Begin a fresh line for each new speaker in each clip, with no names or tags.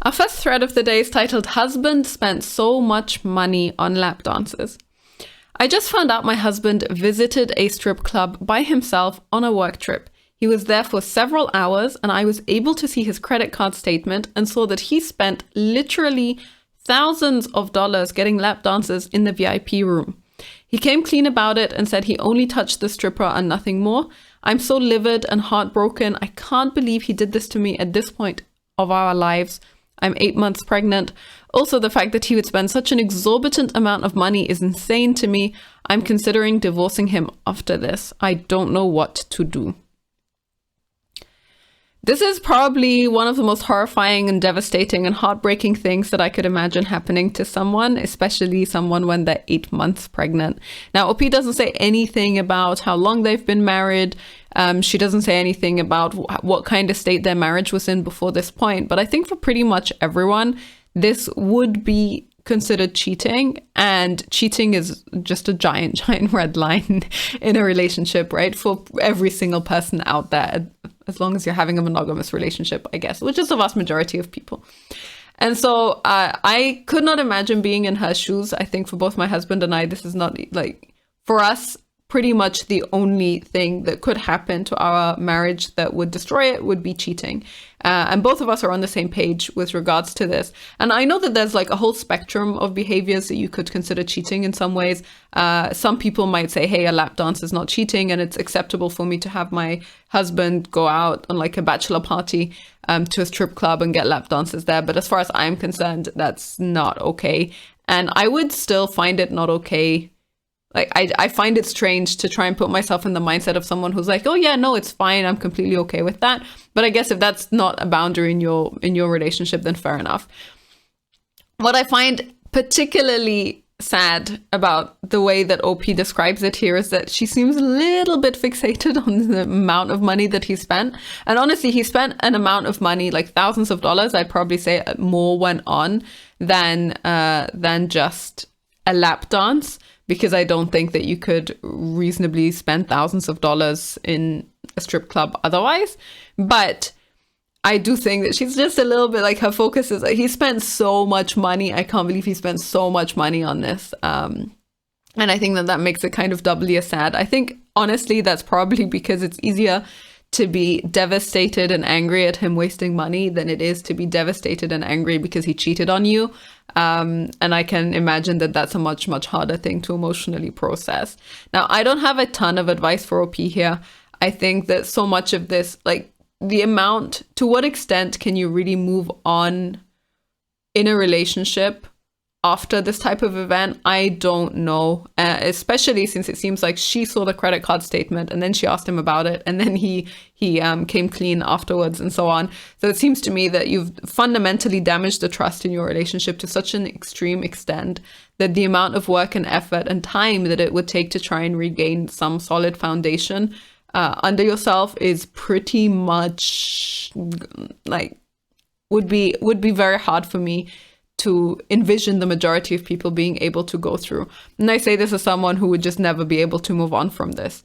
Our first thread of the day is titled, Husband Spent So Much Money on Lap Dances. I just found out my husband visited a strip club by himself on a work trip. He was there for several hours and I was able to see his credit card statement and saw that he spent literally thousands of dollars getting lap dances in the VIP room. He came clean about it and said he only touched the stripper and nothing more. I'm so livid and heartbroken. I can't believe he did this to me at this point of our lives. I'm 8 months pregnant. Also, the fact that he would spend such an exorbitant amount of money is insane to me. I'm considering divorcing him after this. I don't know what to do. This is probably one of the most horrifying and devastating and heartbreaking things that I could imagine happening to someone, especially someone when they're 8 months pregnant. Now, OP doesn't say anything about how long they've been married. She doesn't say anything about what kind of state their marriage was in before this point. But I think for pretty much everyone, this would be considered cheating, and cheating is just a giant red line in a relationship, right? For every single person out there, as long as you're having a monogamous relationship, I guess, which is the vast majority of people. And so I could not imagine being in her shoes. I think for both my husband and I, this is not like, for us, pretty much the only thing that could happen to our marriage that would destroy it would be cheating. And both of us are on the same page with regards to this. And I know that there's like a whole spectrum of behaviors that you could consider cheating in some ways. Some people might say, hey, a lap dance is not cheating and it's acceptable for me to have my husband go out on like a bachelor party to a strip club and get lap dances there. But as far as I'm concerned, that's not okay. And I would still find it not okay. Like, I find it strange to try and put myself in the mindset of someone who's like, oh yeah, no, it's fine. I'm completely okay with that. But I guess if that's not a boundary in your relationship, then fair enough. What I find particularly sad about the way that OP describes it here is that she seems a little bit fixated on the amount of money that he spent. And honestly, he spent an amount of money, like thousands of dollars. I'd probably say more went on than just a lap dance, because I don't think that you could reasonably spend thousands of dollars in a strip club otherwise. But I do think that she's just a little bit like, her focus is like, he spent so much money. I can't believe he spent so much money on this. And I think that makes it kind of doubly as sad. I think, honestly, that's probably because it's easier to be devastated and angry at him wasting money than it is to be devastated and angry because he cheated on you. And I can imagine that that's a much, much harder thing to emotionally process. Now, I don't have a ton of advice for OP here. I think that so much of this, like the amount, to what extent can you really move on in a relationship after this type of event? I don't know, especially since it seems like she saw the credit card statement and then she asked him about it and then he came clean afterwards and so on. So it seems to me that you've fundamentally damaged the trust in your relationship to such an extreme extent that the amount of work and effort and time that it would take to try and regain some solid foundation under yourself is pretty much like would be very hard for me to envision the majority of people being able to go through. And I say this as someone who would just never be able to move on from this.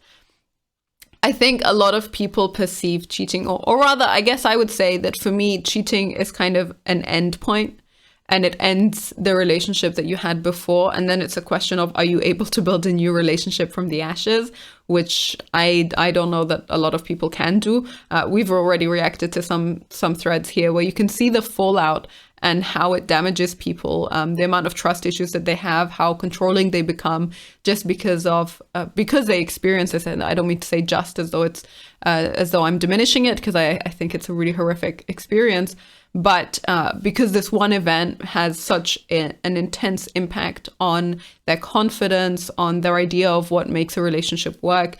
I think a lot of people perceive cheating, or rather, I guess I would say that for me, cheating is kind of an end point, and it ends the relationship that you had before. And then it's a question of, are you able to build a new relationship from the ashes, which I don't know that a lot of people can do. We've already reacted to some threads here where you can see the fallout and how it damages people, the amount of trust issues that they have, how controlling they become just because they experience this. And I don't mean to say just as though I'm diminishing it, because I think it's a really horrific experience. But because this one event has such an intense impact on their confidence, on their idea of what makes a relationship work,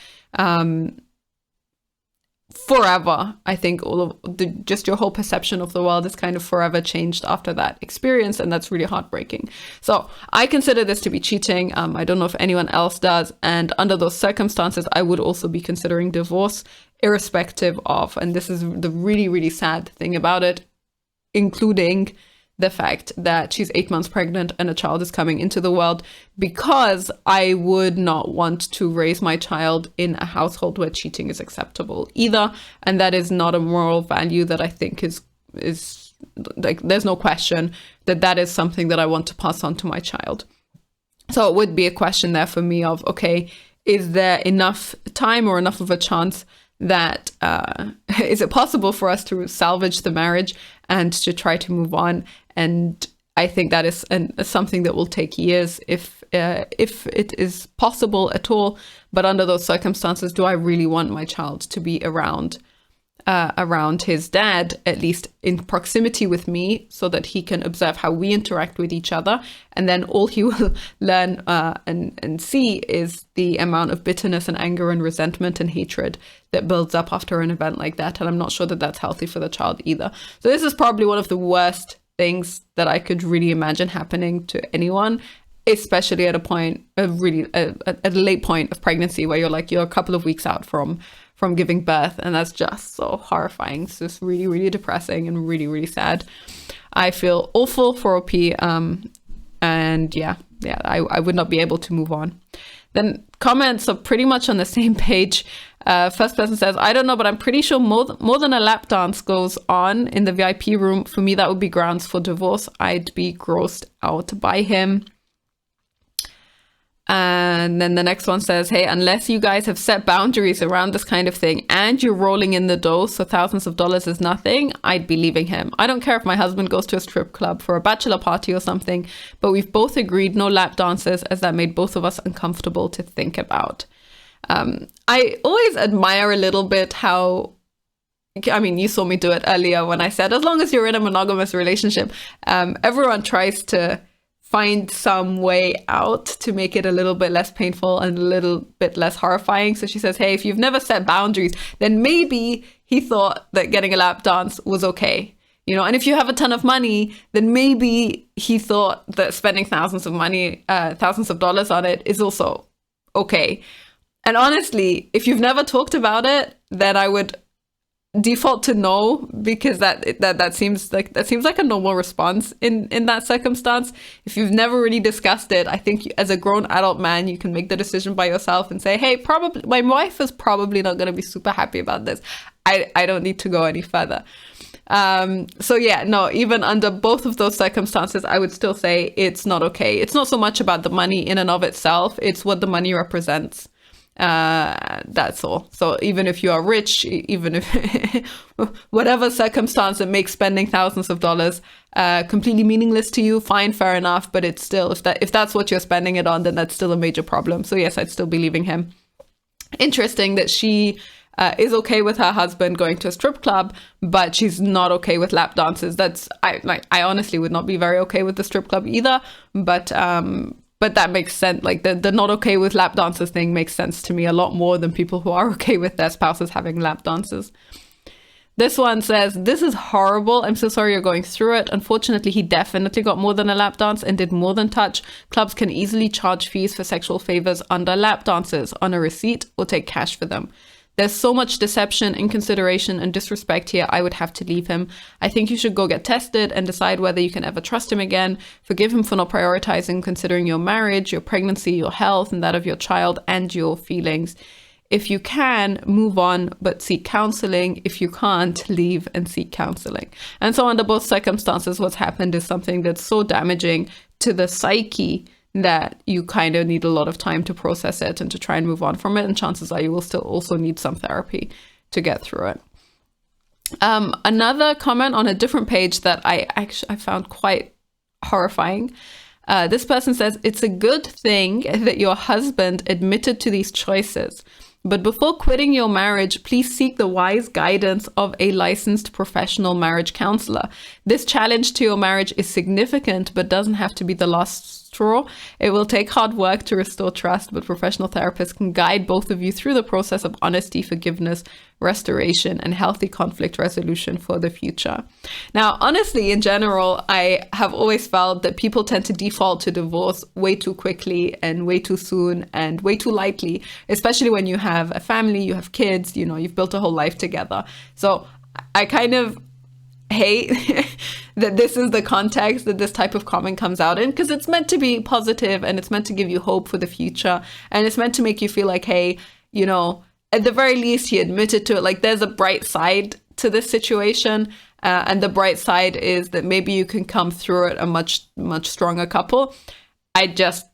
forever, I think all of just your whole perception of the world is kind of forever changed after that experience, and that's really heartbreaking. So I consider this to be cheating. I don't know if anyone else does, and under those circumstances, I would also be considering divorce, irrespective of, and this is the really, really sad thing about it, including the fact that she's 8 months pregnant and a child is coming into the world, because I would not want to raise my child in a household where cheating is acceptable either. And that is not a moral value that I think is like, there's no question that that is something that I want to pass on to my child. So it would be a question there for me of, okay, is there enough time or enough of a chance that is it possible for us to salvage the marriage and to try to move on? And I think that is something that will take years if it is possible at all. But under those circumstances, do I really want my child to be around his dad, at least in proximity with me, so that he can observe how we interact with each other? And then all he will learn and see is the amount of bitterness and anger and resentment and hatred that builds up after an event like that. And I'm not sure that that's healthy for the child either. So this is probably one of the worst things that I could really imagine happening to anyone, especially at a point of at a late point of pregnancy where you're a couple of weeks out from giving birth. And that's just so horrifying. It's just really, really depressing and really, really sad. I feel awful for OP. And I would not be able to move on. Then comments are pretty much on the same page. First person says, I don't know, but I'm pretty sure more than a lap dance goes on in the VIP room. For me, that would be grounds for divorce. I'd be grossed out by him. And then the next one says, hey, unless you guys have set boundaries around this kind of thing and you're rolling in the dough so thousands of dollars is nothing, I'd be leaving him. I don't care if my husband goes to a strip club for a bachelor party or something, but we've both agreed no lap dances, as that made both of us uncomfortable to think about. I always admire a little bit how, I mean, you saw me do it earlier when I said, as long as you're in a monogamous relationship, everyone tries to find some way out to make it a little bit less painful and a little bit less horrifying. So she says, hey, if you've never set boundaries, then maybe he thought that getting a lap dance was okay. And if you have a ton of money, then maybe he thought that spending thousands of dollars on it is also okay. And honestly, if you've never talked about it, then I would default to no, because that seems like a normal response in that circumstance. If you've never really discussed it, I think as a grown adult man, you can make the decision by yourself and say, hey, probably my wife is probably not going to be super happy about this. I don't need to go any further. So yeah, no, even under both of those circumstances, I would still say it's not okay. It's not so much about the money in and of itself, it's what the money represents. That's all. So even if you are rich, even if whatever circumstance that makes spending thousands of dollars completely meaningless to you, fine, fair enough. But it's still, if that's what you're spending it on, then that's still a major problem. So yes, I'd still be leaving him. Interesting that she is okay with her husband going to a strip club, but she's not okay with lap dances. I honestly would not be very okay with the strip club either. But that makes sense. Like the not okay with lap dances thing makes sense to me a lot more than people who are okay with their spouses having lap dances. This one says, this is horrible. I'm so sorry you're going through it. Unfortunately, he definitely got more than a lap dance and did more than touch. Clubs can easily charge fees for sexual favors under lap dances on a receipt or take cash for them. There's so much deception, inconsideration, and disrespect here. I would have to leave him. I think you should go get tested and decide whether you can ever trust him again. Forgive him for not prioritizing, considering your marriage, your pregnancy, your health, and that of your child, and your feelings. If you can, move on, but seek counseling. If you can't, leave and seek counseling. And so under both circumstances, what's happened is something that's so damaging to the psyche that you kind of need a lot of time to process it and to try and move on from it. And chances are you will still also need some therapy to get through it. Another comment on a different page that I found quite horrifying. This person says, it's a good thing that your husband admitted to these choices, but before quitting your marriage, please seek the wise guidance of a licensed professional marriage counselor. This challenge to your marriage is significant, but doesn't have to be the last straw. It will take hard work to restore trust, but professional therapists can guide both of you through the process of honesty, forgiveness, restoration, and healthy conflict resolution for the future. Now, honestly, in general, I have always felt that people tend to default to divorce way too quickly and way too soon and way too lightly, especially when you have a family, you have kids, you've built a whole life together. So I kind of hate that this is the context that this type of comment comes out in, because it's meant to be positive and it's meant to give you hope for the future, and it's meant to make you feel like, hey, at the very least he admitted to it. Like there's a bright side to this situation. And the bright side is that maybe you can come through it a much stronger couple. I just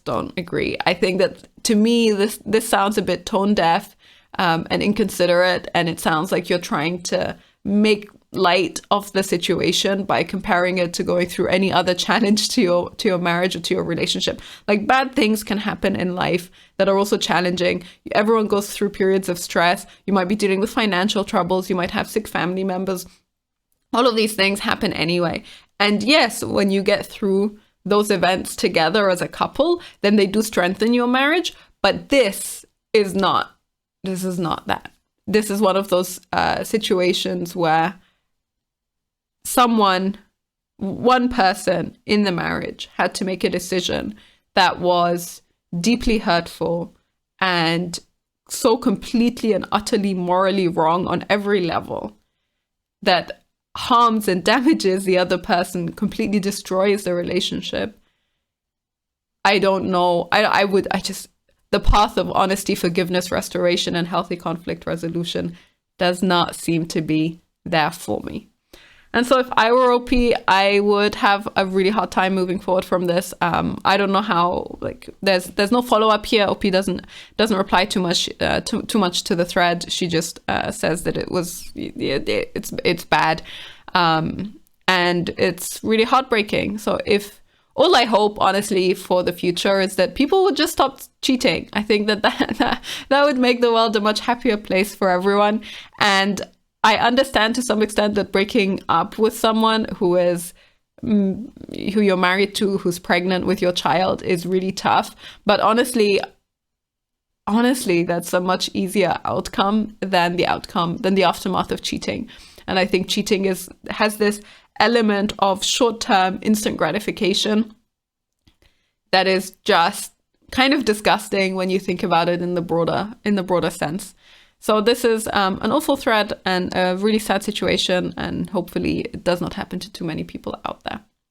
don't agree. I think that, to me, this sounds a bit tone deaf and inconsiderate, and it sounds like you're trying to make light of the situation by comparing it to going through any other challenge to your marriage or to your relationship. Like, bad things can happen in life that are also challenging. Everyone goes through periods of stress. You might be dealing with financial troubles. You might have sick family members. All of these things happen anyway. And yes, when you get through those events together as a couple, then they do strengthen your marriage. But this is not that. This is one of those situations where one person in the marriage had to make a decision that was deeply hurtful and so completely and utterly morally wrong on every level that harms and damages the other person, completely destroys the relationship. I don't know. The path of honesty, forgiveness, restoration, and healthy conflict resolution does not seem to be there for me. And so if I were OP, I would have a really hard time moving forward from this. I don't know how, like, there's no follow-up here. OP doesn't reply too much to the thread. She just says that it's bad. And it's really heartbreaking. So all I hope, honestly, for the future is that people would just stop cheating. I think that would make the world a much happier place for everyone. And I understand to some extent that breaking up with someone who you're married to, who's pregnant with your child, is really tough. But honestly, that's a much easier outcome than the aftermath of cheating. And I think cheating has this element of short-term instant gratification that is just kind of disgusting when you think about it in the broader sense. So this is an awful thread and a really sad situation, and hopefully it does not happen to too many people out there.